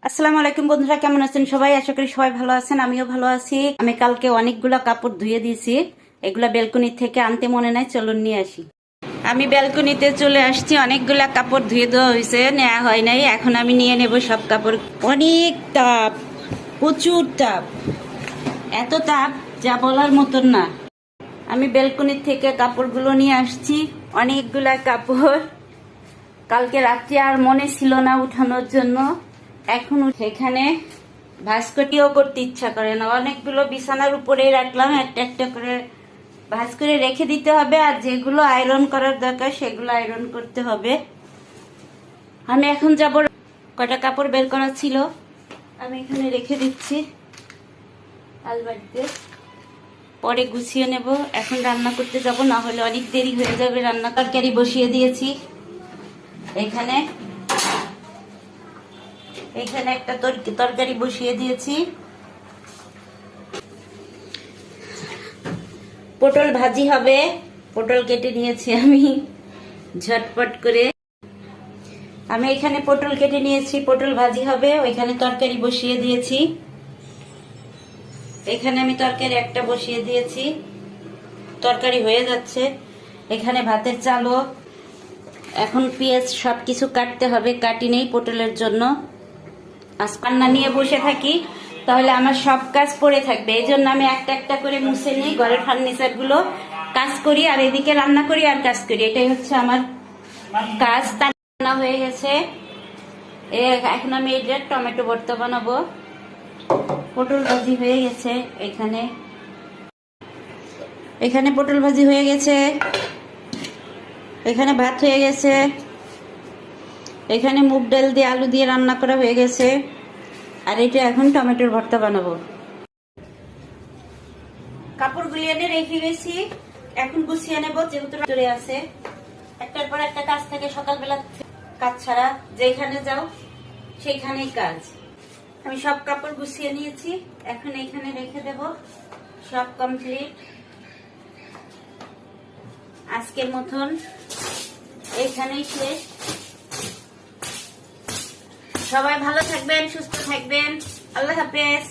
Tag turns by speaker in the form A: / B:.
A: আসসালামু আলাইকুম বন্ধুরা, কেমন আছেন সবাই? আশা করি সবাই ভালো আছেন, আমিও ভালো আছি। আমি কালকে অনেকগুলা কাপড় ধুয়ে দিয়েছি, এগুলা ব্যালকনি থেকে আনতে মনে নাই, চলুন নিয়ে আসি। আমি ব্যালকনিতে চলে আসছি, অনেকগুলা কাপড় ধুয়ে দেওয়া হয়েছে, নেওয়া হয় নাই। এখন আমি নিয়ে নেব সব কাপড়। অনেক তাপ, প্রচুর তাপ, এত তাপ যা বলার মতন না। আমি ব্যালকনি থেকে কাপড়গুলো নিয়ে আসছি, অনেকগুলা কাপড়। কালকে রাত্রে আর মনে ছিল না উঠানোর জন্য, এখন এখানে ভাস্কটিও করতে ইচ্ছা করে না। অনেকগুলো বিছানার উপরে রাখলাম, একটা একটা করে ভাঁজ করে রেখে দিতে হবে, আর যেগুলো আয়রন করার দরকার সেগুলো আয়রন করতে হবে। আমি এখন যাব, কটা কাপড় বের করা ছিল আমি এখানে রেখে দিচ্ছি আলমারিতে, পরে গুছিয়ে নেব। এখন রান্না করতে যাব, না হলে অনেক দেরি হয়ে যাবে। রান্না তরকারি বসিয়ে দিয়েছি, এখানে একটা তরকারি বসিয়ে দিয়েছি। পটল ভাজি হবে, পটল কেটে নিয়েছি আমি ঝটপট করে। আমি এখানে পটল কেটে নিয়েছি, পটল ভাজি হবে। ওইখানে তরকারি বসিয়ে দিয়েছি, এখানে আমি তরকারি একটা বসিয়ে দিয়েছি, তরকারি হয়ে যাচ্ছে। এখানে ভাতের চালও, এখন পেঁয়াজ সবকিছু কাটতে হবে, কাটি নেই পটলের জন্য। আজ রান্না নিয়ে বসে থাকি তাহলে আমার সব কাজ পড়ে থাকবে, এই জন্য আমি একটা একটা করে মুছে নিই ঘরের ফার্নিচার গুলো, কাজ করি আর এদিকে রান্না করি আর কাজ করি, এটাই হচ্ছে আমার কাজ। রান্না হয়ে গেছে, এখন আমি এই যে টমেটো ভর্তা বানাবো। পটল ভাজি হয়ে গেছে, এখানে পটল ভাজি হয়ে গেছে, এখানে ভাত হয়ে গেছে, এখানে মুগ ডাল দিয়ে আলু দিয়ে রান্না করা হয়ে গেছে, আর এটা এখন টমেটোর ভর্তা বানাবো। কাপড়গুলি এনে রেখে গেছি, এখন গুছিয়ে নেবো, যেহেতু চলে আছে। একটার পর একটা কাজ থাকে সকালবেলা, কাজ ছাড়া যেখানে যাও সেখানেই কাজ। আমি সব কাপড় গুছিয়ে নিয়েছি, এখন এখানে রেখে দেব। সব কমপ্লিট আজকের মতন, এখানেই শেষ। সবাই ভালো থাকবেন, সুস্থ থাকবেন, আল্লাহ হাফেজ।